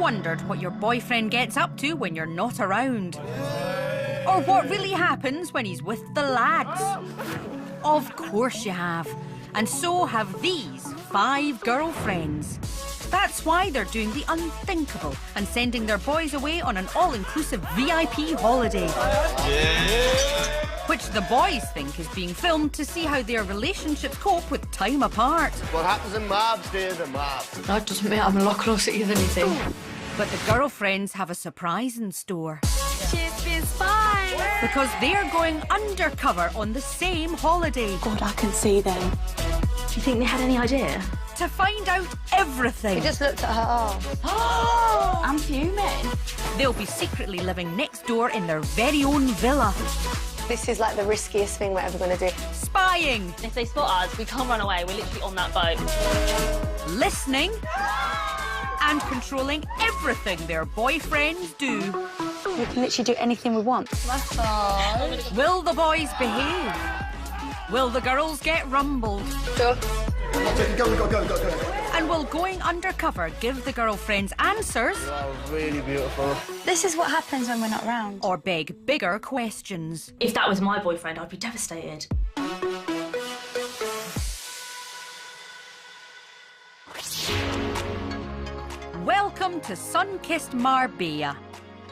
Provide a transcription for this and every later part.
wondered what your boyfriend gets up to when you're not around? Or what really happens when he's with the lads? Of course you have. And so have these 5 girlfriends. That's why they're doing the unthinkable and sending their boys away on an all-inclusive VIP holiday. Yeah. Which the boys think is being filmed to see how their relationships cope with time apart. What happens in Marbs stays in Marbs. That doesn't mean I'm a lot closer to you than you think. But the girlfriends have a surprise in store. She's been spying. Because they're going undercover on the same holiday. God, I can see them. Do you think they had any idea? To find out everything. We just looked at her arse. Oh! I'm fuming. They'll be secretly living next door in their very own villa. This is like the riskiest thing we're ever going to do. Spying. If they spot us, we can't run away. We're literally on that boat. Listening. And controlling everything their boyfriends do. We can literally do anything we want. Will the boys behave? Will the girls get rumbled? Sure. Go. And will going undercover give the girlfriends answers? You are really beautiful. This is what happens when we're not around. Or beg bigger questions? If that was my boyfriend, I'd be devastated. Welcome to sun-kissed Marbella,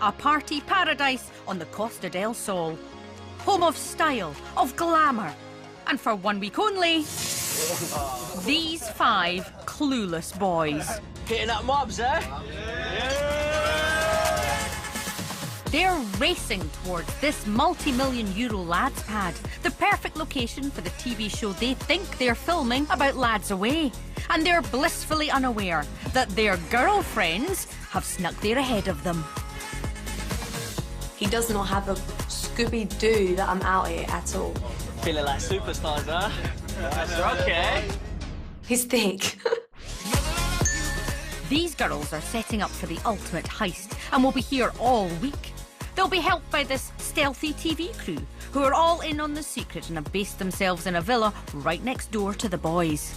a party paradise on the Costa del Sol. Home of style, of glamour, and for 1 week only, these 5 clueless boys. Hitting up mobs, eh? They're racing towards this multi-million euro lads pad, the perfect location for the TV show they think they're filming about lads away. And they're blissfully unaware that their girlfriends have snuck there ahead of them. He does not have a Scooby-Doo that I'm out here at all. Feeling like superstars, huh? That's okay. He's thick. These girls are setting up for the ultimate heist and will be here all week. They'll be helped by this stealthy TV crew who are all in on the secret and have based themselves in a villa right next door to the boys.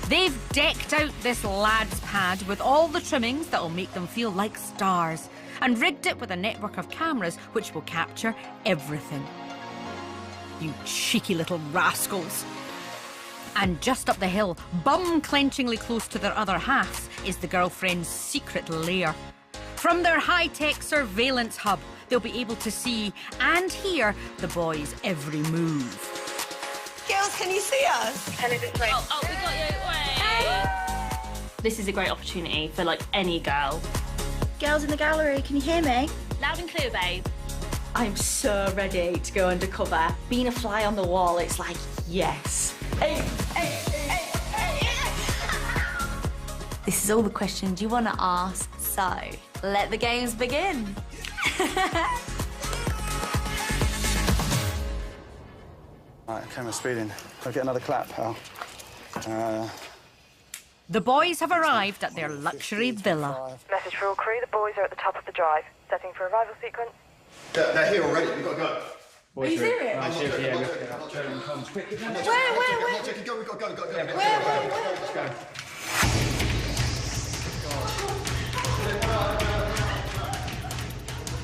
They've decked out this lads pad with all the trimmings that'll make them feel like stars and rigged it with a network of cameras which will capture everything. You cheeky little rascals. And just up the hill, bum-clenchingly close to their other halves, is the girlfriend's secret lair. From their high-tech surveillance hub, they'll be able to see and hear the boys' every move. Girls, can you see us? Oh, we got you. Wait. This is a great opportunity for, like, any girl. Girls in the gallery, can you hear me? Loud and clear, babe. I'm so ready to go undercover. Being a fly on the wall, it's like, yes. Hey. This is all the questions you want to ask, so let the games begin. Right, camera speeding. I'll get another clap, pal. The boys have arrived at their luxury villa. Message for all crew, the boys are at the top of the drive. Setting for arrival sequence. They're here already, we've got to go. Are you serious? Where? We've got to go. Let's go.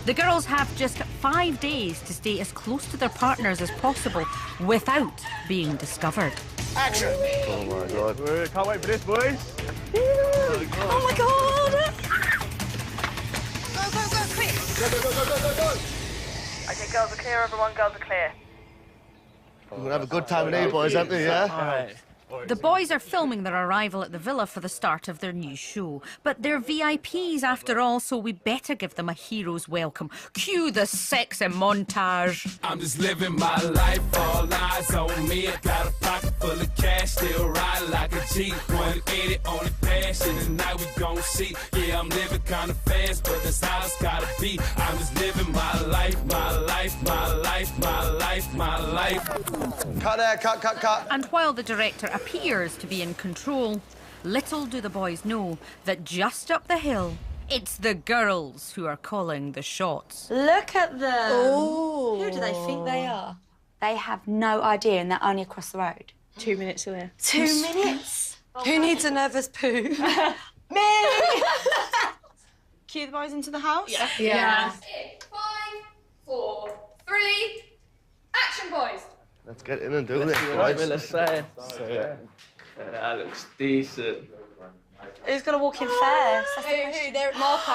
The girls have just 5 days to stay as close to their partners as possible without being discovered. Action! Oh my God. Can't wait for this, boys. Oh my God! Go, quick! Go. Okay, girls are clear, everyone, girls are clear. We're going to have a good time today, boys, aren't we, yeah? All right. The boys are filming their arrival at the villa for the start of their new show. But they're VIPs after all, so we better give them a hero's welcome. Cue the sexy montage. I'm just living my life, all eyes on me. I got a pocket full of cash, still riding like a G. 180 on the passion, tonight we gon' see. Yeah, I'm living kinda fast, but that's how it's gotta be. I'm just living my life, my life, my life, my life, my life. Cut there, cut. And while the director appears to be in control, little do the boys know that just up the hill, it's the girls who are calling the shots. Look at them. Ooh. Who do they think they are? They have no idea and they're only across the road. 2 minutes away. 2 minutes? Who needs a nervous poo? Me! cue the boys into the house? Yeah. Yeah. 5, 4, 3, action, boys. Let's get in and do this, Right, boys. let's say. That looks decent. Who's gonna walk in first? Who? They're Marco.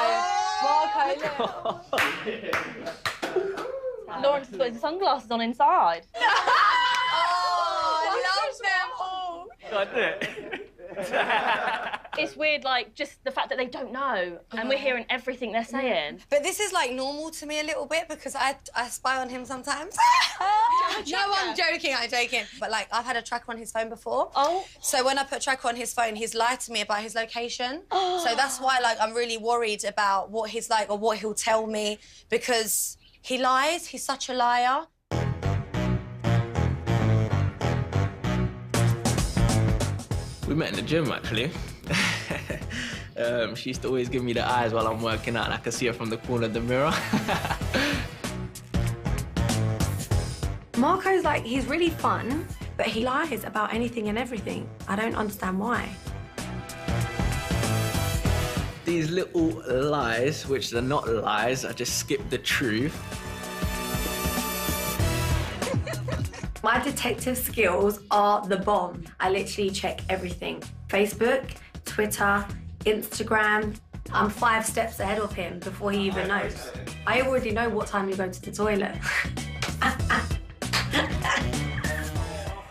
Lawrence has got his sunglasses on inside. Oh, I love them all. Got it. It's weird, like, just the fact that they don't know, and we're hearing everything they're saying. But this is like normal to me a little bit because I spy on him sometimes. No, I'm joking. But like, I've had a tracker on his phone before. Oh. So when I put a tracker on his phone, he's lied to me about his location. So that's why, like, I'm really worried about what he's like or what he'll tell me because he lies. He's such a liar. We met in the gym, actually. She used to always give me the eyes while I'm working out, and I could see her from the corner of the mirror. Marco's like, he's really fun, but he lies about anything and everything. I don't understand why. These little lies, which are not lies, I just skip the truth. My detective skills are the bomb. I literally check everything. Facebook, Twitter, Instagram. I'm 5 steps ahead of him before he even knows. I already know what time you go to the toilet.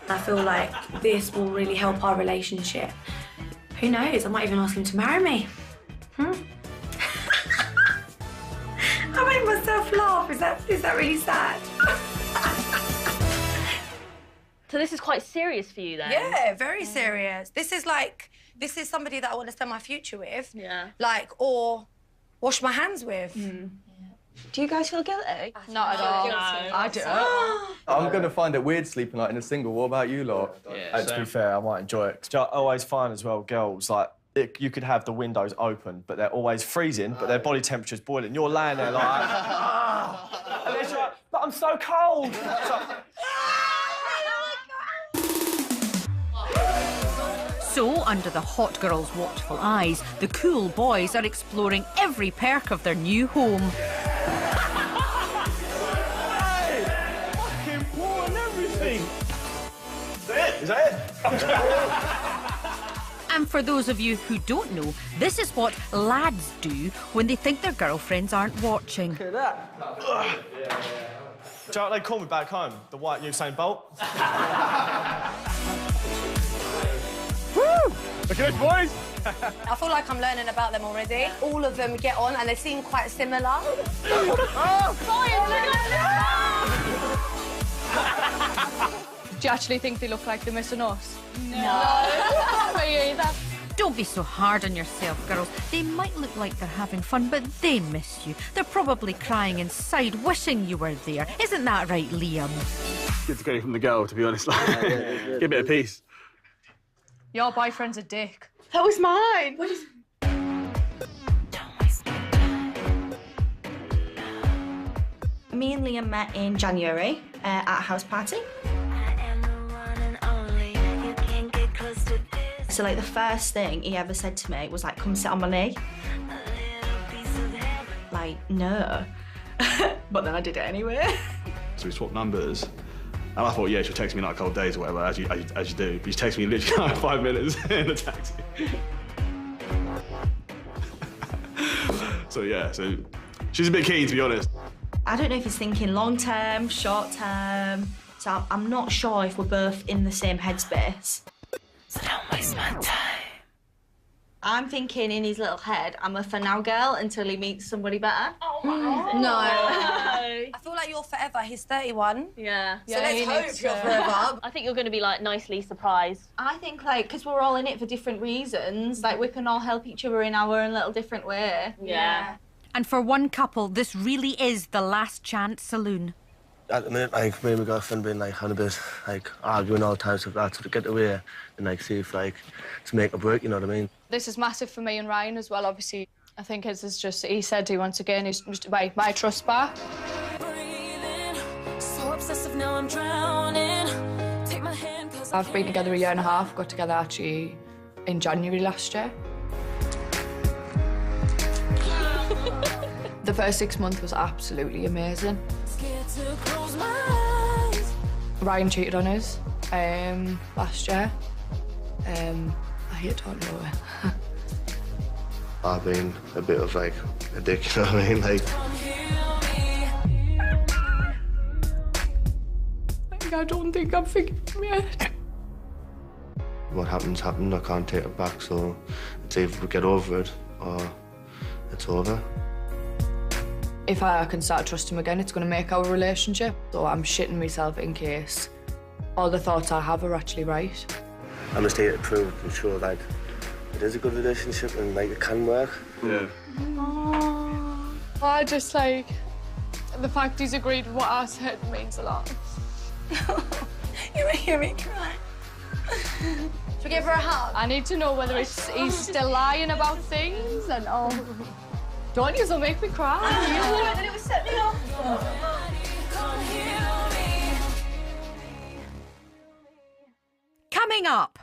I feel like this will really help our relationship. Who knows, I might even ask him to marry me. I made myself laugh. Is that really sad? So this is quite serious for you, then? Yeah, very serious. This is somebody that I want to spend my future with. Yeah. Like, or wash my hands with. Do you guys feel guilty? Not at all. No. I do. I'm going to find it weird sleeping like in a single. What about you lot? Yeah, To be fair, I might enjoy it. 'Cause I always find as well, girls, like, you could have the windows open, but they're always freezing, but their body temperature's boiling. You're laying there like, and they're like, but I'm so cold. So, under the hot girl's watchful eyes, the cool boys are exploring every perk of their new home. Hey! Fucking pool and everything. Is that it? And for those of you who don't know, this is what lads do when they think their girlfriends aren't watching. Look at that. Do you know what they call me back home? The white Usain Bolt. Woo! Look at it, boys. I feel like I'm learning about them already. All of them get on and they seem quite similar. Do you actually think they look like they're missing us? No. Me either. Don't be so hard on yourself, girls. They might look like they're having fun, but they miss you. They're probably crying inside, wishing you were there. Isn't that right, Liam? Good to get it from the girl, to be honest. Get a bit of peace. Your boyfriend's a dick. That was mine. Me and Liam met in January at a house party. So, like, the first thing he ever said to me was, like, come sit on my knee. Like, no. But then I did it anyway. So we swapped numbers. And I thought, yeah, she'll text me like cold days or whatever, as you do. But she texted me literally like 5 minutes in a taxi. So, yeah, she's a bit keen, to be honest. I don't know if he's thinking long-term, short-term. So I'm not sure if we're both in the same headspace. So don't waste my time. I'm thinking in his little head, I'm a for now girl until he meets somebody better. Oh, my No. I feel like you're forever. He's 31. Yeah. So let's hope you're forever. I think you're going to be, like, nicely surprised. I think, like, because we're all in it for different reasons, like, we can all help each other in our own little different way. Yeah. And for one couple, this really is the last chance saloon. At the minute, like, me and my girlfriend been, like, on a bit, like, arguing all the time, so that to get away and, like, see if, like, to make it work, you know what I mean? This is massive for me and Ryan as well, obviously. I think his is just, he said he wants to gain his, my trust back. So obsessive now I'm drowning. Take my hand, I've been together a year and a half, got together actually in January last year. The first 6 months was absolutely amazing. Ryan cheated on us last year. I don't know it. I've been a bit of like a dick, you know what I mean? Like, I don't think I'm forgiven yet. what happens, happened. I can't take it back, so it's either we get over it or it's over. If I can start trusting him again, it's going to make our relationship. So I'm shitting myself in case all the thoughts I have are actually right. I'm just here to prove and show that it is a good relationship and like it can work. Yeah. I just like the fact he's agreed with what I said means a lot. You're making me cry. Should we give her a hug? I need to know whether he's still lying about things and don't you, so make me cry. Then it would set me off. Coming up.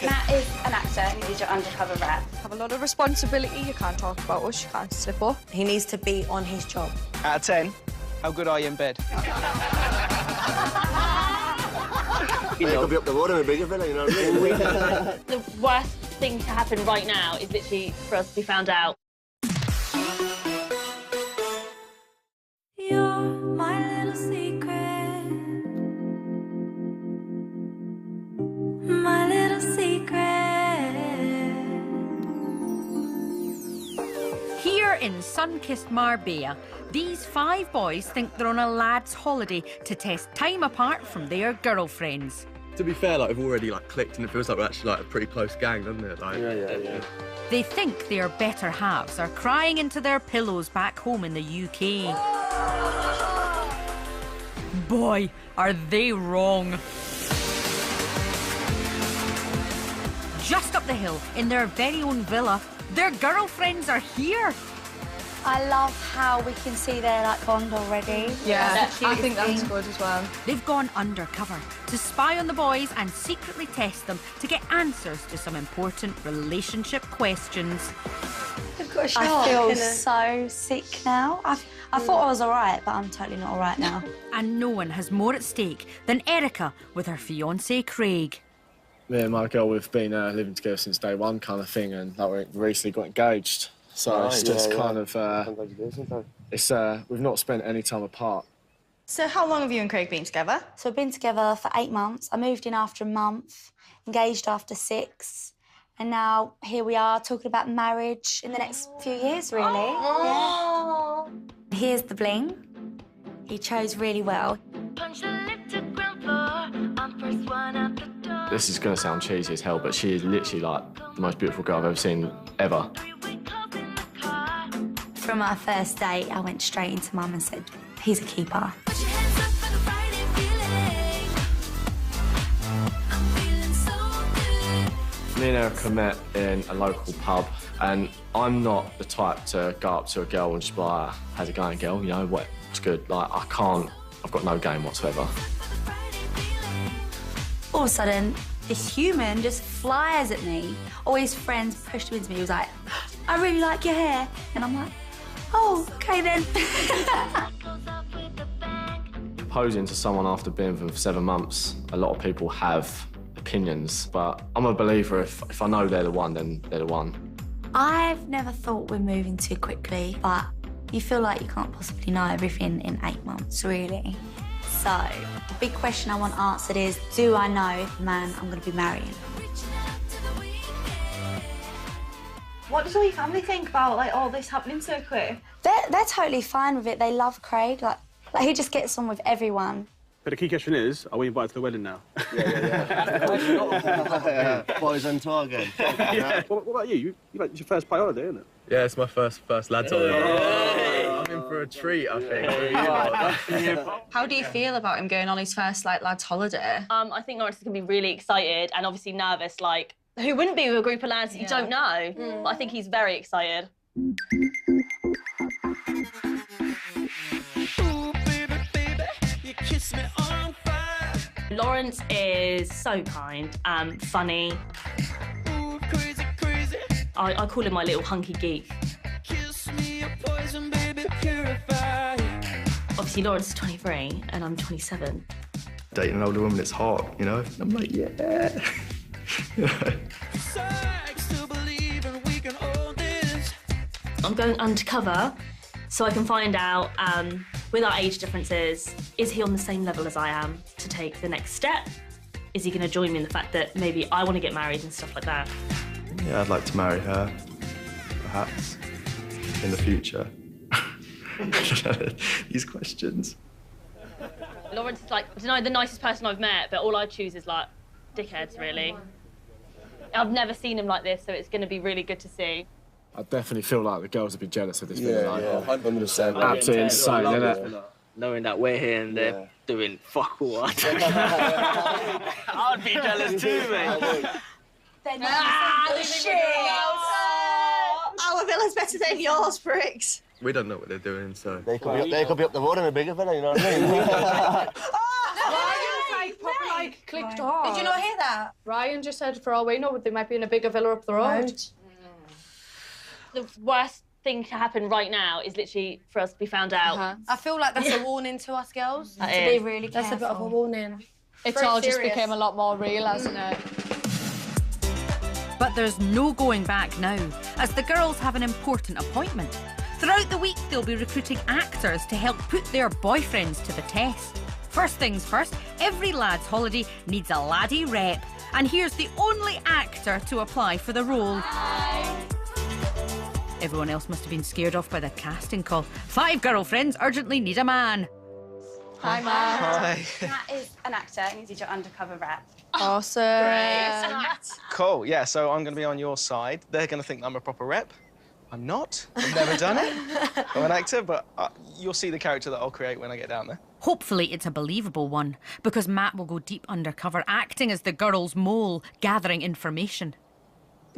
Matt is an actor and he's your undercover rep. Have a lot of responsibility. You can't talk about us, you can't slip up. He needs to be on his job. Out of 10, how good are you in bed? You know, could be up the water with a bigger fella, you know what I mean? The worst thing to happen right now is literally for us to be found out. You're my little secret. My little secret. Here in sun-kissed Marbella, these 5 boys think they're on a lad's holiday to test time apart from their girlfriends. To be fair, like, we've already like clicked, and it feels like we're actually like a pretty close gang, doesn't it? Like, Yeah. They think their better halves are crying into their pillows back home in the UK. Boy, are they wrong. Just up the hill, in their very own villa, their girlfriends are here. I love how we can see their like bond already. Yeah, I think that's good as well. They've gone undercover to spy on the boys and secretly test them to get answers to some important relationship questions. I feel so sick now. I thought I was all right, but I'm totally not all right now. And no one has more at stake than Erica with her fiancé Craig. Me and my girl, we've been living together since day one kind of thing, and like, we recently got engaged. So it's just kind of, it's we've not spent any time apart. So how long have you and Craig been together? So we've been together for 8 months. I moved in after a month, engaged after 6, and now here we are talking about marriage in the next few years, really. Yeah. Here's the bling. He chose really well. This is going to sound cheesy as hell, but she is literally like the most beautiful girl I've ever seen, ever. From our first date, I went straight into Mum and said, he's a keeper. Me and Erica met in a local pub, and I'm not the type to go up to a girl and just be like, how's it going, girl? You know, what's good? Like, I can't, I've got no game whatsoever. All of a sudden, this human just flies at me. All his friends pushed him into me. He was like, I really like your hair. And I'm like, oh, okay then. Proposing to someone after being with them for 7 months, a lot of people have opinions, but I'm a believer if I know they're the one, then they're the one. I've never thought we're moving too quickly, but you feel like you can't possibly know everything in 8 months, really. So, the big question I want answered is, do I know the man I'm going to be marrying? What does all your family think about like all this happening so quick? They're totally fine with it. They love Craig. Like he just gets on with everyone. But the key question is, are we invited to the wedding now? Yeah. Boys on tour again. What about you? It's your first holiday, isn't it? Yeah, it's my first lad's holiday. I'm in for a treat, I think. How do you feel about him going on his first like lad's holiday? I think Lawrence is going to be really excited and obviously nervous, like, who wouldn't be with a group of lads that you don't know? But I think he's very excited. Lawrence is so kind, funny. I call him my little hunky geek. poison, baby, purify. Obviously, Lawrence is 23 and I'm 27. Dating an older woman, it's hard, you know? And I'm like, yeah. Sex to believe and we can own this. I'm going undercover so I can find out, with our age differences, is he on the same level as I am to take the next step? Is he going to join me in the fact that maybe I want to get married and stuff like that? Yeah, I'd like to marry her, perhaps, in the future. These questions. Lawrence is like, I don't know, the nicest person I've met, but all I choose is like dickheads, really. I've never seen him like this, so it's going to be really good to see. I definitely feel like the girls would be jealous of this video. Yeah, 100%. Absolutely insane, isn't it? Knowing that we're here and they're doing fuck all. I'd be jealous too, mate. Shit! Our villa's better than yours, pricks. We don't know what they're doing, so... They could be up the road in a bigger villa, you know what I mean? Ryan clicked off. Did you not hear that? Ryan just said, for all we know, they might be in a bigger villa up the road. The worst thing to happen right now is literally for us to be found out. I feel like that's a warning to us girls. That to is. be really careful. That's a bit of a warning. It's all just became a lot more real, hasn't it? But there's no going back now, as the girls have an important appointment. Throughout the week, they'll be recruiting actors to help put their boyfriends to the test. First things first, every lad's holiday needs a laddie rep, and here's the only actor to apply for the role. Everyone else must have been scared off by the casting call. 5 girlfriends urgently need a man. Hi, Matt. Matt is an actor and he's your undercover rep. Awesome. Cool, yeah, so I'm going to be on your side. They're going to think I'm a proper rep. I'm not. I've never done it. I'm an actor, but you'll see the character that I'll create when I get down there. Hopefully it's a believable one, because Matt will go deep undercover, acting as the girl's mole, gathering information.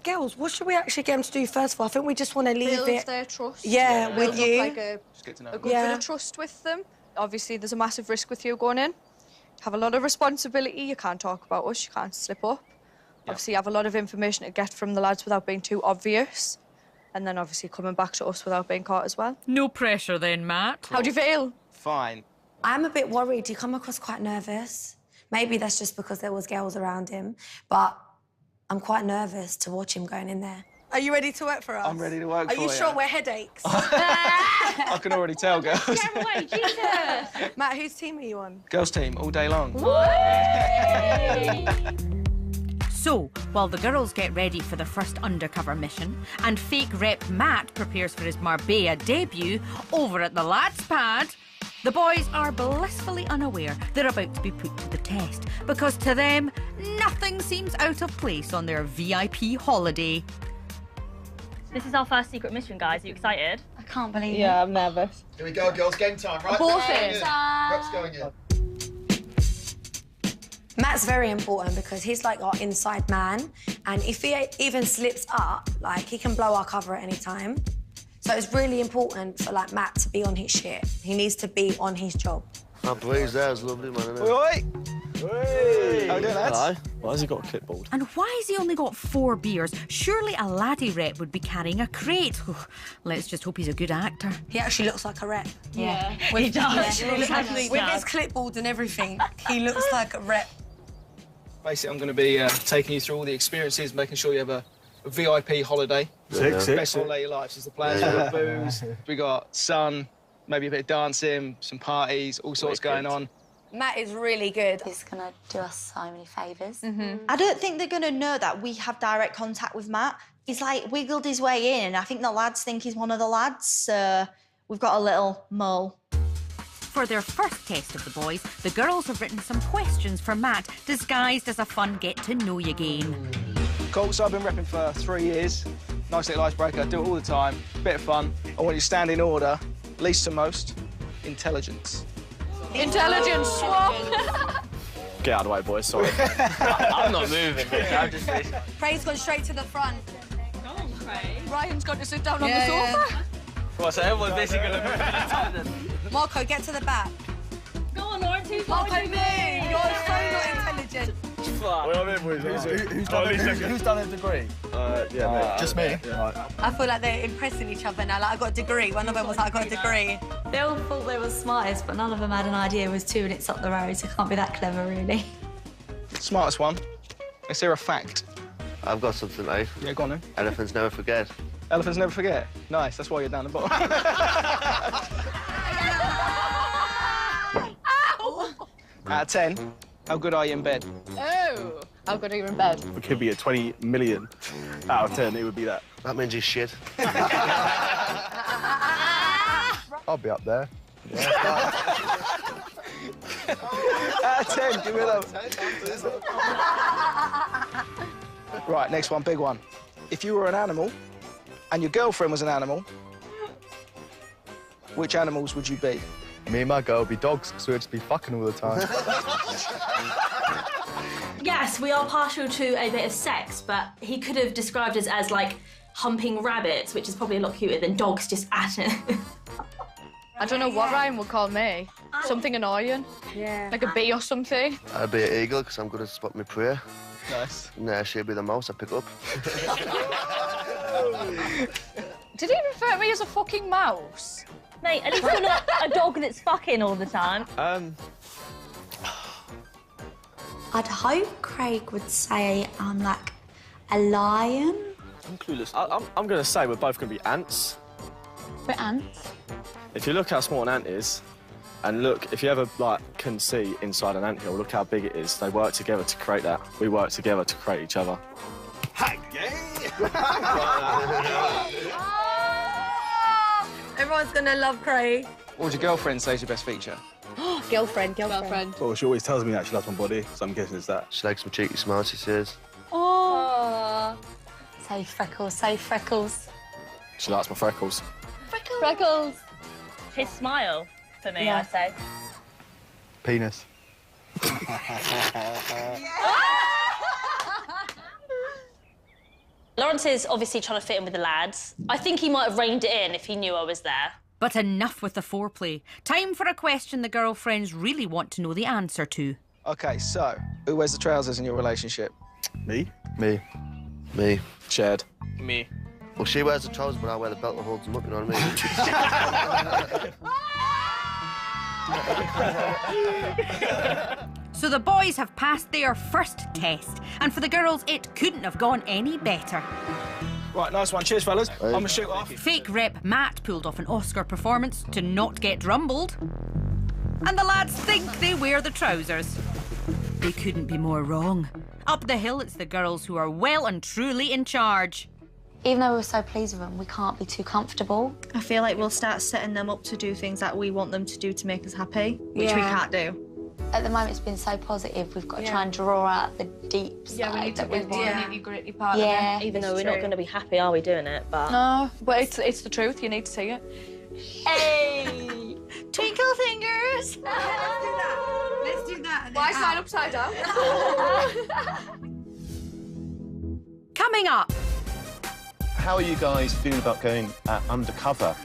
Girls, what should we actually get them to do first of all? I think we just want to leave Build it... their trust. Yeah, with Build you. up, like Just get to know a good bit of trust with them. Obviously, there's a massive risk with you going in. Have a lot of responsibility. You can't talk about us. You can't slip up. Obviously, you have a lot of information to get from the lads without being too obvious. And then, obviously, coming back to us without being caught as well. No pressure then, Matt. How do you feel? Fine. I'm a bit worried. You come across quite nervous. Maybe that's just because there was girls around him, but I'm quite nervous to watch him going in there. Are you ready to work for us? I'm ready to work for you. Are you sure we're headaches? I can already tell, girls. Get away, Jesus! Matt, whose team are you on? Girls' team, all day long. So, while the girls get ready for the first undercover mission, and fake rep Matt prepares for his Marbella debut over at the lads' pad, the boys are blissfully unaware they're about to be put to the test, because to them, nothing seems out of place on their VIP holiday. This is our first secret mission, guys. Are you excited? I can't believe it. Yeah, I'm nervous. Here we go, girls. Game time, right? Both Reps in. Reps going in. Matt's very important because he's like our inside man, and if he even slips up, like, he can blow our cover at any time. So it's really important for, like, Matt to be on his shit. He needs to be on his job. That blaze there is lovely, man, isn't it? Oi! How you doing, lads? Why has he got a clipboard? And why has he only got 4 beers? Surely a laddie rep would be carrying a crate. Let's just hope he's a good actor. He actually looks like a rep. Yeah, With, he does. With his clipboard and everything, he looks like a rep. Basically, I'm going to be taking you through all the experiences, making sure you have a VIP holiday. Sick. Best holiday of your life is the plan. We've got booze, we got sun, maybe a bit of dancing, some parties, all sorts going on. Matt is really good. He's going to do us so many favours. I don't think they're going to know that we have direct contact with Matt. He's, like, wiggled his way in, and I think the lads think he's one of the lads, so we've got a little mole. For their first test of the boys, the girls have written some questions for Matt, disguised as a fun get-to-know-you game. Cool, so I've been repping for 3 years. Nice little icebreaker, I do it all the time. Bit of fun. I want you to stand in order, least to most, intelligence. Intelligence swap. Get out of the way, boys, sorry. I'm not moving, mate. I'm just... Prey's gone straight to the front. Go on, Prey. Ryan's got to sit down on the sofa. Well, so everyone's basically going to move at a time then. Marco, get to the back. Go on, Lawrence. Who's Marco, going move! to You're so not intelligent. fuck? Well, I'm in with who's done a degree? Yeah, Just me. I feel like they're impressing each other now. Like, I got a degree. One of them was like, I got a degree. They all thought they were smartest, but none of them had an idea it was 2 minutes up the road, so can't be that clever, really. Smartest one. Let's hear a fact. I've got something, mate. Yeah, go on then. Elephants never forget. Elephants never forget. Nice, that's why you're down the bottom. Out of 10, how good are you in bed? Oh, how good are you in bed? It could be a 20 million out of 10, it would be that. That means you're shit. I'll be up there. Out of 10, give me that. Right, next one, big one. If you were an animal and your girlfriend was an animal, which animals would you be? Me and my girl would be dogs, so we'd just be fucking all the time. Yes, we are partial to a bit of sex, but he could have described us as, like, humping rabbits, which is probably a lot cuter than dogs just at it. I don't know what Ryan would call me. Something annoying. Yeah. Like a bee or something. I'd be an eagle, because I'm good at spotting my prey. Nice. And she'd be the mouse I pick up. Did he refer to me as a fucking mouse? Mate, at least you're not a dog that's fucking all the time. I'd hope Craig would say I'm like a lion. I'm clueless. I'm going to say we're both going to be ants. We're ants. If you look how small an ant is, and look, if you ever, like, can see inside an anthill, look how big it is. They work together to create that. We work together to create each other. Everyone's gonna love Craig. What would your girlfriend say is your best feature? Girlfriend. Well, she always tells me that she loves my body, so I'm guessing it's that. She likes my cheeky smile, she says. Oh. Say freckles, say freckles. She likes my freckles. Freckles. His smile, for me, Yeah. I'd say. Penis. Lawrence is obviously trying to fit in with the lads. I think he might have reined it in if he knew I was there. But enough with the foreplay. Time for a question the girlfriends really want to know the answer to. OK, so, who wears the trousers in your relationship? Me? Me. Me. Shared. Me. Well, she wears the trousers, but I wear the belt that holds them up, you know what I mean? So the boys have passed their first test, and for the girls, it couldn't have gone any better. Right, nice one. Cheers, fellas. I'm gonna shoot off. Fake rep Matt pulled off an Oscar performance to not get rumbled. And the lads think they wear the trousers. They couldn't be more wrong. Up the hill, it's the girls who are well and truly in charge. Even though we're so pleased with them, we can't be too comfortable. I feel like we'll start setting them up to do things that we want them to do to make us happy, which we Yeah. can't do. At the moment, it's been so positive. We've got to try and draw out the deep side Yeah, we need to that we get the want. nitty-gritty part Yeah, of it. Even though we're not going to be happy, are we, doing it? But No, but it's the truth. You need to see it. Hey! Twinkle fingers! Let's do that. Why sign upside down? Coming up. How are you guys feeling about going undercover?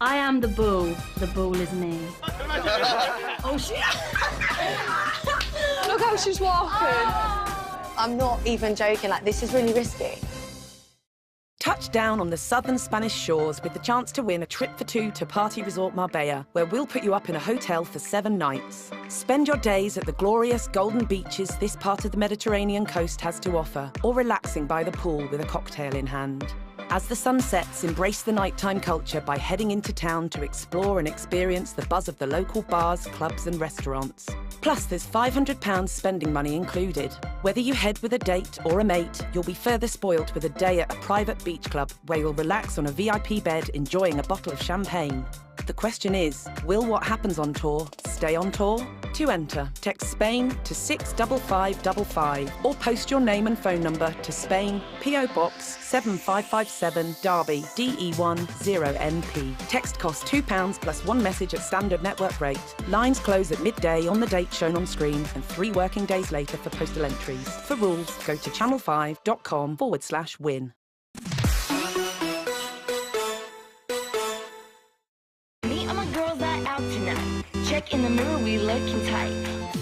I am the bull. The bull is me. Oh, shit. Look how she's walking. I'm not even joking. Like, this is really risky. Touch down on the southern Spanish shores with the chance to win a trip for two to Party Resort Marbella, where we'll put you up in a hotel for 7 nights. Spend your days at the glorious golden beaches this part of the Mediterranean coast has to offer, or relaxing by the pool with a cocktail in hand. As the sun sets, embrace the nighttime culture by heading into town to explore and experience the buzz of the local bars, clubs and restaurants. Plus, there's £500 spending money included. Whether you head with a date or a mate, you'll be further spoilt with a day at a private beach club where you'll relax on a VIP bed enjoying a bottle of champagne. The question is, will what happens on tour stay on tour? To enter, text Spain to 65555 or post your name and phone number to Spain, PO Box 7557 Derby, DE1 0NP. Text costs £2 plus 1 message at standard network rate. Lines close at midday on the date shown on screen and 3 working days later for postal entries. For rules, go to channel5.com/win. Me and my girls are out tonight. Check in the mirror, we looking tight.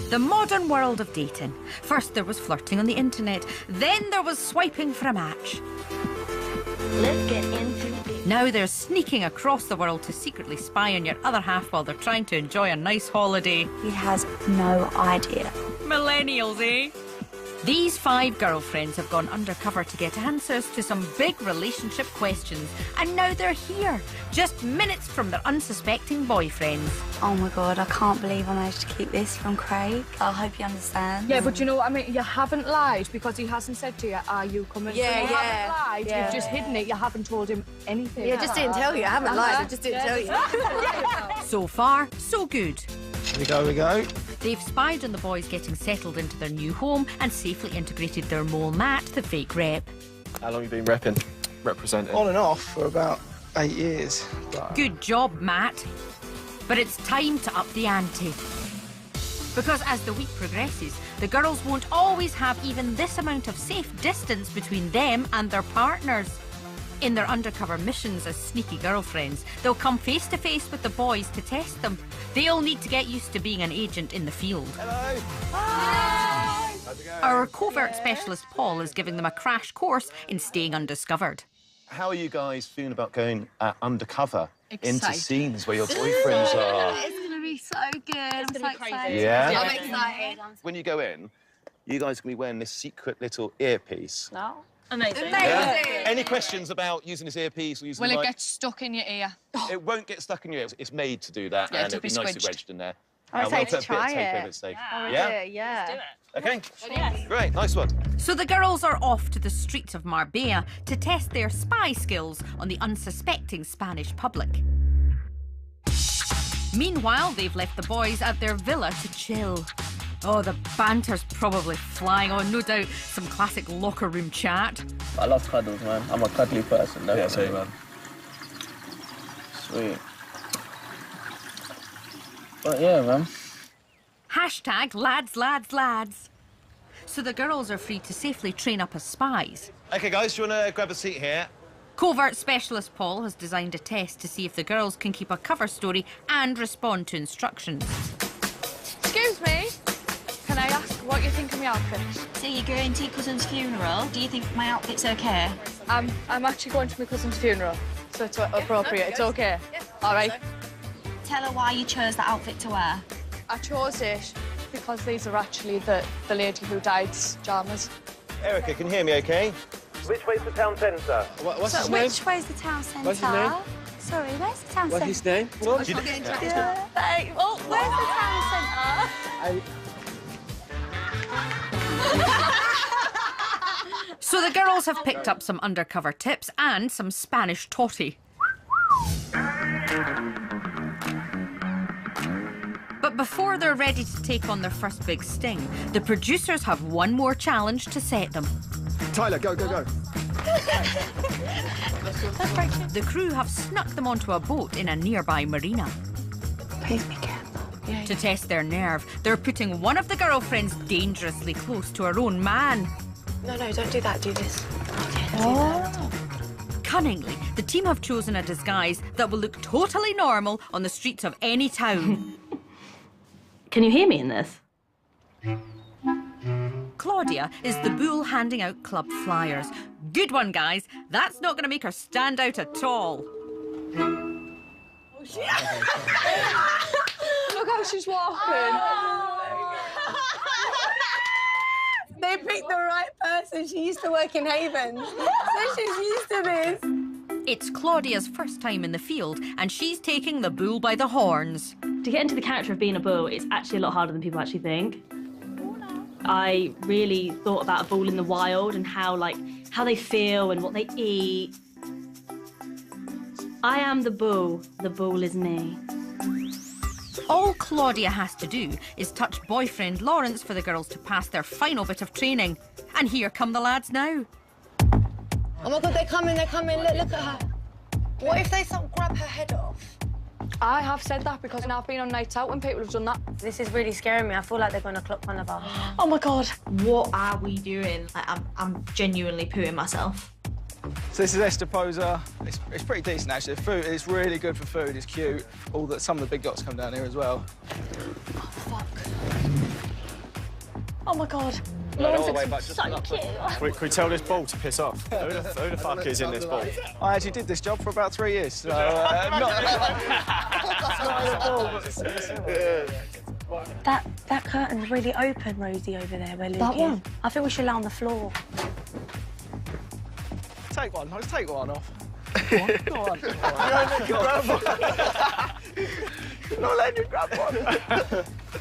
The modern world of dating. First there was flirting on the internet, then there was swiping for a match. Let's get into it. Now there's sneaking across the world to secretly spy on your other half while they're trying to enjoy a nice holiday. He has no idea. Millennials, eh? These 5 girlfriends have gone undercover to get answers to some big relationship questions, and now they're here, just minutes from their unsuspecting boyfriends. Oh my God, I can't believe I managed to keep this from Craig. I hope he understands. Yeah, but you know what I mean? You haven't lied because he hasn't said to you, are you coming? Yeah, so you yeah. haven't lied, Yeah. you've just hidden it, you haven't told him anything. Yeah, just didn't tell you. I haven't lied, I just didn't tell you. So far, so good. Here we go. They've spied on the boys getting settled into their new home and safely integrated their mole Matt, the fake rep. How long have you been representing? On and off for about 8 years. But... Good job, Matt. But it's time to up the ante. Because as the week progresses, the girls won't always have even this amount of safe distance between them and their partners. In their undercover missions as sneaky girlfriends, they'll come face to face with the boys to test them. They'll need to get used to being an agent in the field. Hello. Hi. Our covert specialist Paul is giving them a crash course in staying undiscovered. How are you guys feeling about going undercover into Excited. scenes where your boyfriends are? It's going to be so good. I'm so excited. Yeah? I'm excited. When you go in, you guys can be wearing this secret little earpiece. No? Amazing. Yeah? Any questions about using this earpiece or using Will the it mic? get stuck in your ear? It won't get stuck in your ear. It's made to do that, Yeah, and to it'll be be nicely squidged. wedged in there. I'm we'll excited put to a bit of try tape it. over it safe. Yeah? Yeah. Okay. Yes. Great, nice one. So the girls are off to the streets of Marbella to test their spy skills on the unsuspecting Spanish public. Meanwhile, they've left the boys at their villa to chill. Oh, the banter's probably flying on, no doubt. Some classic locker room chat. I love cuddles, man. I'm a cuddly person. Yeah, same, man. Sweet. But yeah, man. Hashtag lads, lads, lads. So the girls are free to safely train up as spies. Okay, guys, do you want to grab a seat here? Covert specialist Paul has designed a test to see if the girls can keep a cover story and respond to instructions. Excuse me. Can I ask what you think of my outfit? So you're going to your cousin's funeral. Do you think my outfit's okay? I'm actually going to my cousin's funeral, so it's appropriate. It's okay. All right. Tell her why you chose that outfit to wear. I chose it because these are actually the lady who died's pyjamas. Erica, can you hear me okay? Which way's the town centre? What's So his name? which way's the town centre? What's his name? Sorry, where's the town What's centre? his name? What? Do you- Hey, oh, where's the town centre? So the girls have picked up some undercover tips and some Spanish toddy. But before they're ready to take on their first big sting, the producers have one more challenge to set them. Tyler, go, go, go. The crew have snuck them onto a boat in a nearby marina. Please be careful. To test their nerve, they're putting one of the girlfriends dangerously close to her own man. No, don't do that. Do this. Cunningly, the team have chosen a disguise that will look totally normal on the streets of any town. Can you hear me in this? Claudia is the bull handing out club flyers. Good one, guys. That's not going to make her stand out at all. Look how she's walking. They picked the right person. She used to work in Havens, so she's used to this. It's Claudia's first time in the field, and she's taking the bull by the horns. To get into the character of being a bull, it's actually a lot harder than people actually think. I really thought about a bull in the wild and how they feel and what they eat. I am the bull is me. All Claudia has to do is touch boyfriend Lawrence for the girls to pass their final bit of training. And here come the lads now. Oh my God, they're coming. Look at her. What if they grab her head off? I have said that because I've been on nights out when people have done that. This is really scaring me. I feel like they're going to clock one of us. Oh my God. What are we doing? I'm genuinely pooing myself. So this is Estaposa. It's pretty decent actually. The food is really good for food. It's cute. Some of the big dogs come down here as well. Oh my God. Lawrence Lawrence all the way looks back, so cute. Can we tell this ball to piss off? Who the fuck is in this ball? I actually did this job for about 3 years, so not That curtain's really open, Rosie, over there where Luke That is. one? I think we should lay on the floor. Take one. Let's take one off. Go on. Not letting you grab one.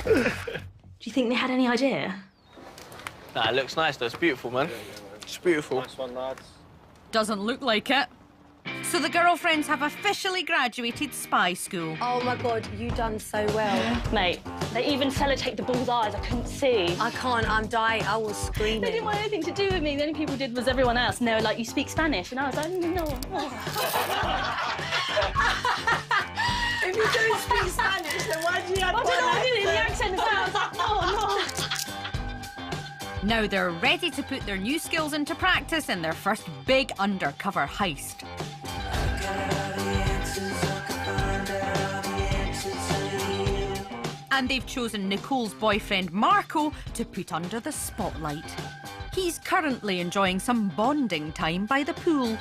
Do you think they had any idea? Nah, it looks nice though. It's beautiful, man. It's beautiful. Nice one, lads. Doesn't look like it. So the girlfriends have officially graduated spy school. Oh my God, you done so well. Mate, they even sellotaped the bull's eyes. I couldn't see. I can't, I'm dying. I was They screaming. didn't want anything to do with me. The only people who did was everyone else. And they were like, you speak Spanish. And I was like, no. If you don't speak Spanish, then why do you have I don't know, I did it in the accent as well. I was like, no. Now they're ready to put their new skills into practice in their first big undercover heist. And they've chosen Nicole's boyfriend Marco to put under the spotlight. He's currently enjoying some bonding time by the pool.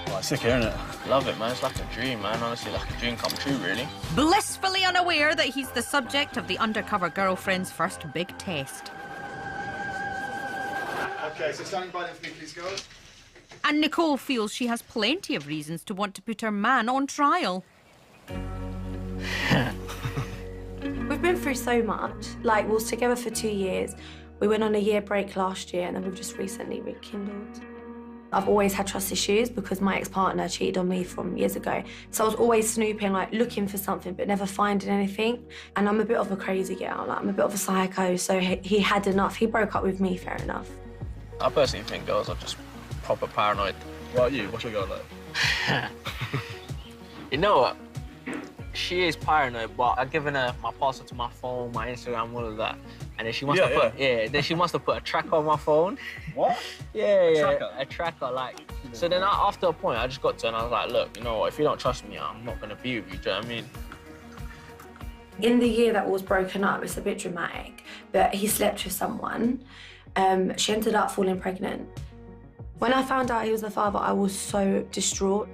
Oh, sick, isn't it? Love it, man. It's like a dream, man. Honestly, like a dream come true, really. Blissfully unaware that he's the subject of the Undercover Girlfriend's first big test. Okay, so standing by then for me, please, girls. And Nicole feels she has plenty of reasons to want to put her man on trial. We've been through so much. Like, we was together for 2 years. We went on a year break last year, and then we've just recently rekindled. I've always had trust issues because my ex-partner cheated on me from years ago. So I was always snooping, like, looking for something, but never finding anything. And I'm a bit of a crazy girl. Like, I'm a bit of a psycho, so he had enough. He broke up with me, fair enough. I personally think girls are just proper paranoid. What about you? What's your girl like? You know what? She is paranoid, but I've given her my password to my phone, my Instagram, all of that. And then she must then she must have put a tracker on my phone. What? A tracker, like. So then after a point, I just got to her and I was like, look, you know what, if you don't trust me, I'm not gonna be with you, do you know what I mean? In the year that was broken up, it's a bit dramatic, but he slept with someone. She ended up falling pregnant. When I found out he was the father, I was so distraught.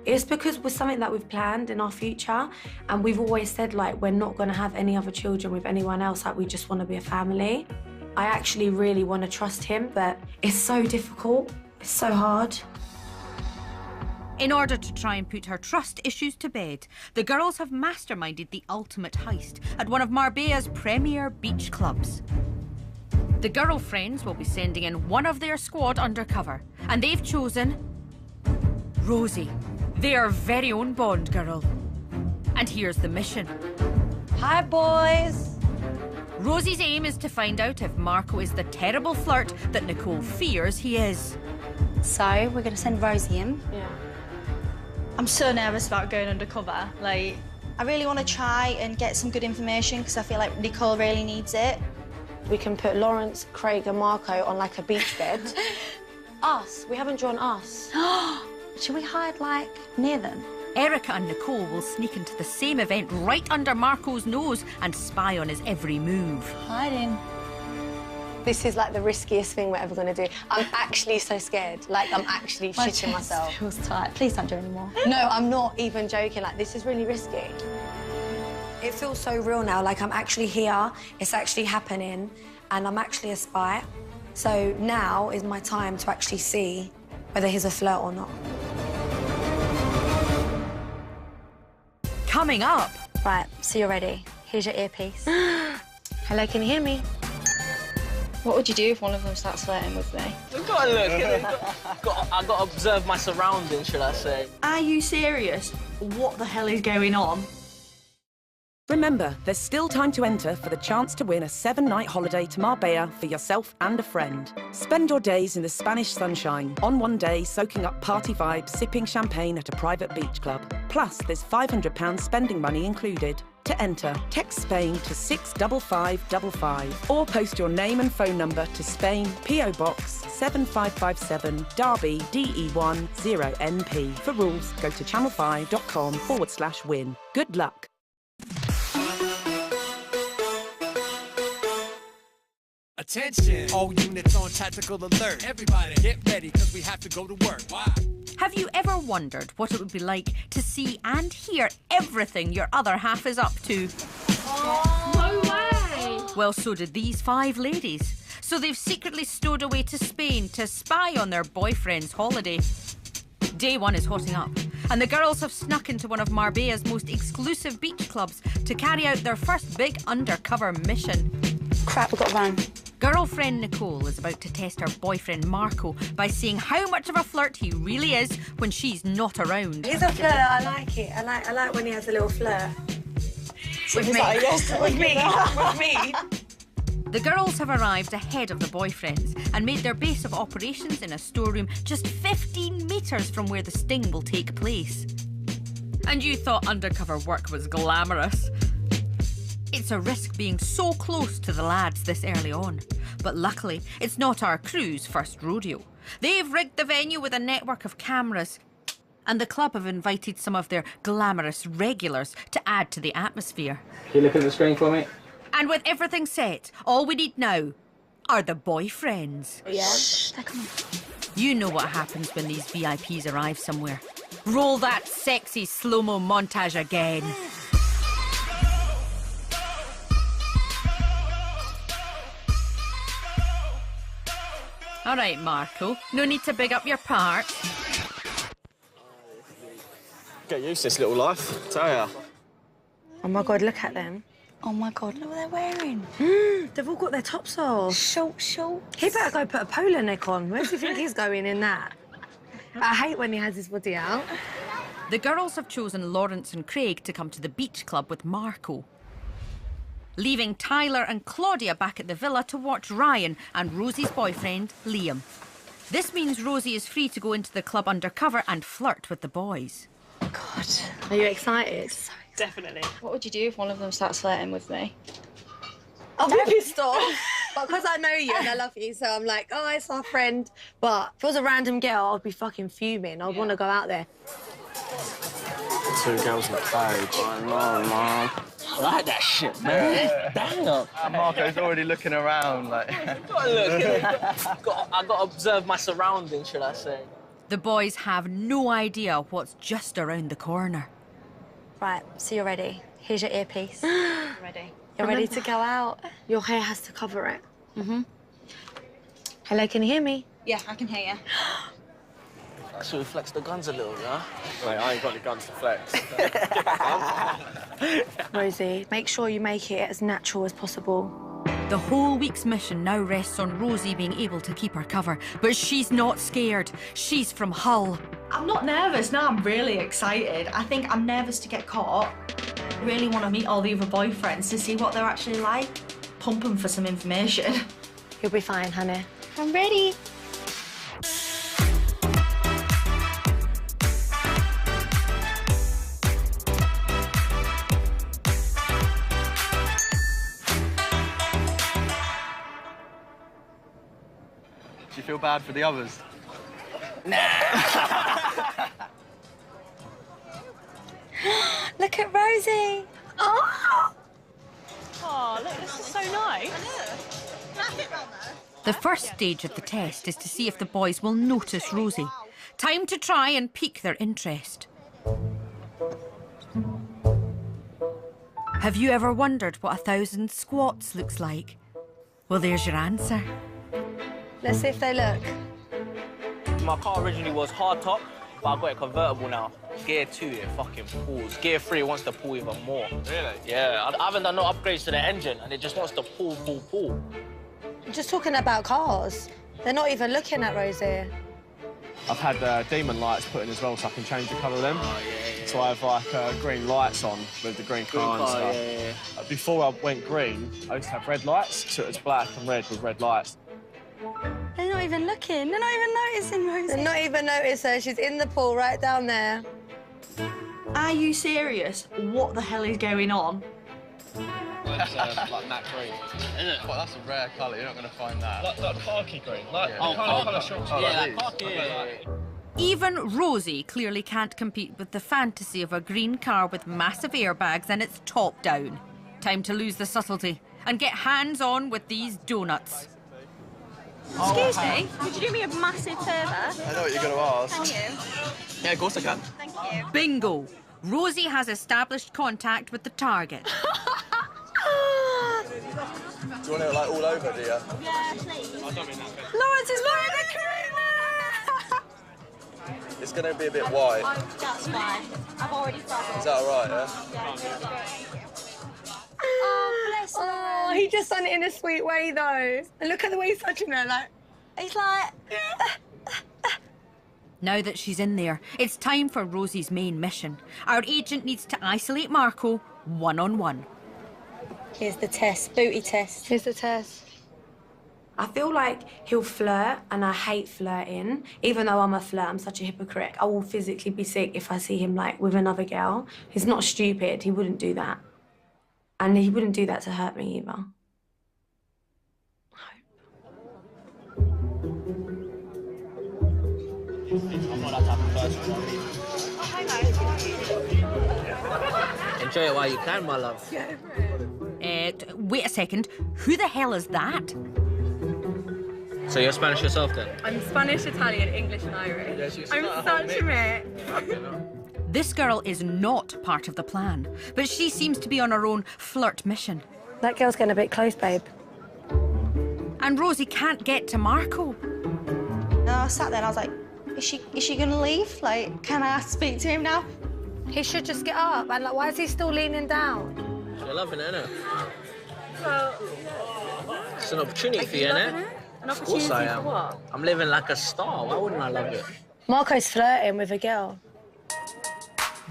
It's because it was something that we've planned in our future, and we've always said, like, we're not gonna have any other children with anyone else, like, we just wanna be a family. I actually really wanna trust him, but it's so difficult, it's so hard. In order to try and put her trust issues to bed, the girls have masterminded the ultimate heist at one of Marbella's premier beach clubs. The girlfriends will be sending in one of their squad undercover, and they've chosen Rosie, their very own Bond girl. And here's the mission. Hi, boys. Rosie's aim is to find out if Marco is the terrible flirt that Nicole fears he is. So, we're going to send Rosie in. Yeah. I'm so nervous about going undercover. Like, I really want to try and get some good information because I feel like Nicole really needs it. We can put Lawrence, Craig and Marco on, like, a beach bed. Us, we haven't drawn us. Should we hide, like, near them? Erica and Nicole will sneak into the same event right under Marco's nose and spy on his every move. Hiding. This is, like, the riskiest thing we're ever going to do. I'm actually so scared. Like, I'm actually My shitting chest myself. feels tight. Please don't do any more. No, I'm not even joking. Like, this is really risky. It feels so real now. Like, I'm actually here. It's actually happening. And I'm actually a spy. So now is my time to actually see whether he's a flirt or not. Coming up. Right, so you're ready. Here's your earpiece. Hello, can you hear me? What would you do if one of them starts flirting with me? We've got to look. I've got to observe my surroundings, should I say. Are you serious? What the hell is going on? Remember, there's still time to enter for the chance to win a 7-night holiday to Marbella for yourself and a friend. Spend your days in the Spanish sunshine, on one day soaking up party vibes, sipping champagne at a private beach club. Plus, there's £500 spending money included. To enter, text Spain to 65555 or post your name and phone number to Spain, PO Box 7557, Derby, DE1 0NP. For rules, go to channel5.com/win. Good luck. Attention, all units on tactical alert. Everybody get ready, cause we have to go to work. Why? Have you ever wondered what it would be like to see and hear everything your other half is up to? No way! Well, so did these 5 ladies. So they've secretly stowed away to Spain to spy on their boyfriend's holiday. Day 1 is hotting up, and the girls have snuck into one of Marbella's most exclusive beach clubs to carry out their first big undercover mission. Crap, we've got to run. Girlfriend Nicole is about to test her boyfriend Marco by seeing how much of a flirt he really is when she's not around. He's a flirt, I like it. I like when he has a little flirt. With me. With me. With me. The girls have arrived ahead of the boyfriends and made their base of operations in a storeroom just 15 metres from where the sting will take place. And you thought undercover work was glamorous. It's a risk being so close to the lads this early on. But luckily, it's not our crew's first rodeo. They've rigged the venue with a network of cameras. And the club have invited some of their glamorous regulars to add to the atmosphere. Can you look at the screen for me? And with everything set, all we need now are the boyfriends. Yeah. Shh, come on. You know what happens when these VIPs arrive somewhere. Roll that sexy slow-mo montage again. All right, Marco, no need to big up your part. Get used to this little life, I tell ya. Oh my God, look at them. Oh my God, look what they're wearing. They've all got their tops off. Short. He better go put a polo neck on. Where do you think he's going in that? I hate when he has his body out. The girls have chosen Lawrence and Craig to come to the beach club with Marco, leaving Tyler and Claudia back at the villa to watch Ryan and Rosie's boyfriend, Liam. This means Rosie is free to go into the club undercover and flirt with the boys. God, are you excited? Definitely. What would you do if one of them starts flirting with me? I'll be pissed off. But because I know you and I love you, so I'm like, oh, it's our friend. But if it was a random girl, I'd be fucking fuming. I'd want to go out there. 2 girls in a cage. I know, man. I like that shit, man. Damn. And Marco's already looking around, like... I got to observe my surroundings, should I say. The boys have no idea what's just around the corner. Right, so you're ready. Here's your earpiece. Ready. You're ready to go out. Your hair has to cover it. Mm-hmm. Hello, can you hear me? Yeah, I can hear you. So we flex the guns a little, yeah? Mate, I ain't got any guns to flex. Rosie, make sure you make it as natural as possible. The whole week's mission now rests on Rosie being able to keep her cover, but she's not scared. She's from Hull. I'm not nervous, no, I'm really excited. I think I'm nervous to get caught. Really want to meet all the other boyfriends to see what they're actually like. Pump them for some information. You'll be fine, honey. I'm ready. Do you feel bad for the others? Look at Rosie. Oh, look, this is so nice. The first stage of the test is to see if the boys will notice Rosie. Time to try and pique their interest. Have you ever wondered what 1,000 squats looks like? Well, there's your answer. Let's see if they look. My car originally was hard top, but I've got it convertible now. Gear 2, it fucking pulls. Gear 3 wants to pull even more. Really? Yeah, I haven't done no upgrades to the engine, and it just wants to pull. Just talking about cars. They're not even looking at Rosie. I've had demon lights put in as well, so I can change the colour of them. Oh, yeah. So I have like green lights on with the green car and stuff. Yeah. Before I went green, I used to have red lights, so it was black and red with red lights. They're not even looking. They're not even noticing Rosie. They're not even notice her. She's in the pool right down there. Are you serious? What the hell is going on? It's like matte green. Isn't it? Well, that's a rare colour. You're not going to find that. Like khaki green. Like Yeah. the kind of colour shorts. Like khaki. Even Rosie clearly can't compete with the fantasy of a green car with massive airbags and its top down. Time to lose the subtlety and get hands-on with these donuts. Excuse me, could you do me a massive favour? I know what you're going to ask. Thank you. Yeah, of course I can. Thank you. Bingo! Rosie has established contact with the target. Do you want it like all over, do you? Yeah, please. Lawrence is wearing a creamer! It's going to be a bit white. That's fine. I've already started. Is that all right, yeah? Oh, bless Oh, he just done it in a sweet way, though. And look at the way he's touching her, like... He's like... Now that she's in there, it's time for Rosie's main mission. Our agent needs to isolate Marco one-on-one. Here's the test, booty test. Here's the test. I feel like he'll flirt, and I hate flirting. Even though I'm a flirt, I'm such a hypocrite. I will physically be sick if I see him, like, with another girl. He's not stupid. He wouldn't do that. And he wouldn't do that to hurt me either. I'm not that type of person. Enjoy it while you can, my love. Wait a second. Who the hell is that? So you're Spanish yourself then? I'm Spanish, Italian, English and Irish. I'm such a mix. This girl is not part of the plan, but she seems to be on her own flirt mission. That girl's getting a bit close, babe. And Rosie can't get to Marco. No, I sat there and I was like, is she gonna leave? Like, can I speak to him now? He should just get up. And like, why is he still leaning down? You're loving it, innit? Well, It's an opportunity for you, innit? An Of course I am. for what? I'm living like a star. Why wouldn't I love it? Marco's flirting with a girl.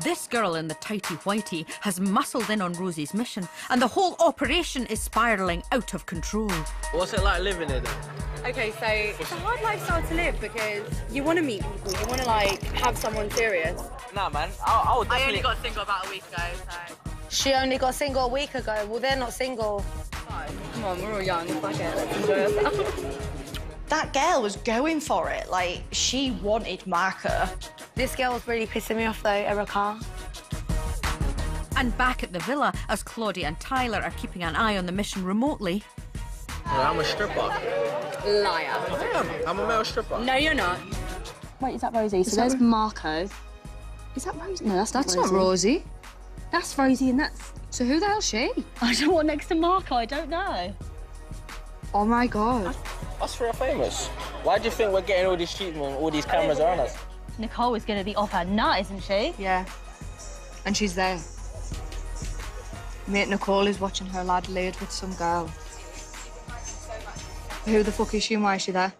This girl in the tighty whitey has muscled in on Rosie's mission, and the whole operation is spiralling out of control. What's it like living in it? Okay, so it's a hard lifestyle to live because you want to meet people, you want to like have someone serious. Nah, man, I would definitely... I only got single about a week ago, so... She only got single a week ago. Well, they're not single. Come on, we're all young. Fuck it, let's enjoy ourselves. That girl was going for it. Like, she wanted Marco. This girl's really pissing me off, though, Erica. And back at the villa, as Claudia and Tyler are keeping an eye on the mission remotely... Well, I'm a stripper. Liar. I am. I'm a male stripper. No, you're not. Wait, is that Rosie? So there's Marco. Is that Rosie? No, that's not Rosie. That's Rosie and that's... So who the hell's she? I don't want next to Marco, I don't know. Oh my God. Us for a famous. Why do you think we're getting all these treatment, all these cameras around us? Nicole is going to be off her nut, isn't she? Yeah. And she's there. Mate, Nicole is watching her lad laid with some girl. Who the fuck is she and why is she there?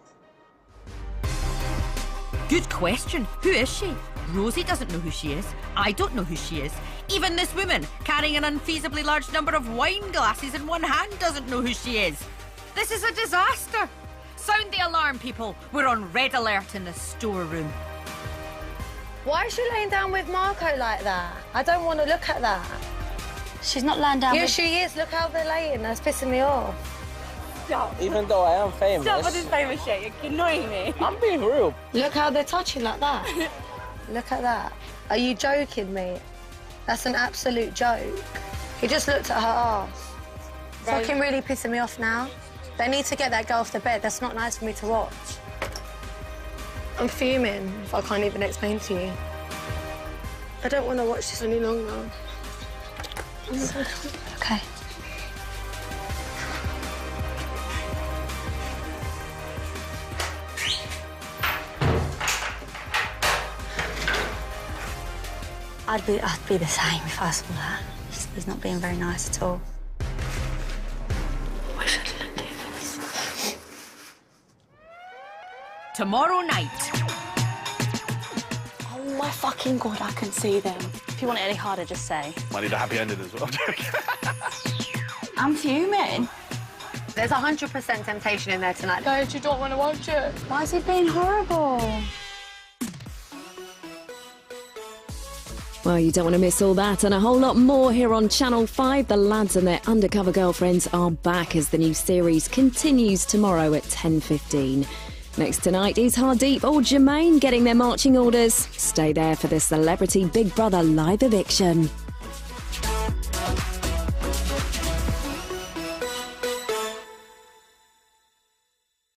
Good question. Who is she? Rosie doesn't know who she is. I don't know who she is. Even this woman, carrying an unfeasibly large number of wine glasses in one hand, doesn't know who she is. This is a disaster. Sound the alarm, people. We're on red alert in the storeroom. Why is she laying down with Marco like that? I don't want to look at that. She's not laying down Yeah, with... she is. Look how they're laying. That's pissing me off. Stop. Even though I am famous. Stop with this famous shit. You're annoying me. I'm being real. Look how they're touching like that. Look at that. Are you joking me? That's an absolute joke. He just looked at her ass. Fucking really pissing me off now. They need to get that girl off the bed. That's not nice for me to watch. I'm fuming if I can't even explain to you. I don't want to watch this any longer. Okay. I'd be the same if I saw that. He's not being very nice at all. We shouldn't do this. Tomorrow night. Oh my fucking God, I can see them. If you want it any harder, just say. Might need a happy ending as well. I'm fuming. There's 100% temptation in there tonight. Guys, you don't want to watch it. Why is he being horrible? Well, you don't want to miss all that and a whole lot more here on Channel 5. The lads and their Undercover Girlfriends are back as the new series continues tomorrow at 10:15. Next tonight is Hardeep or Jermaine getting their marching orders. Stay there for the Celebrity Big Brother live eviction.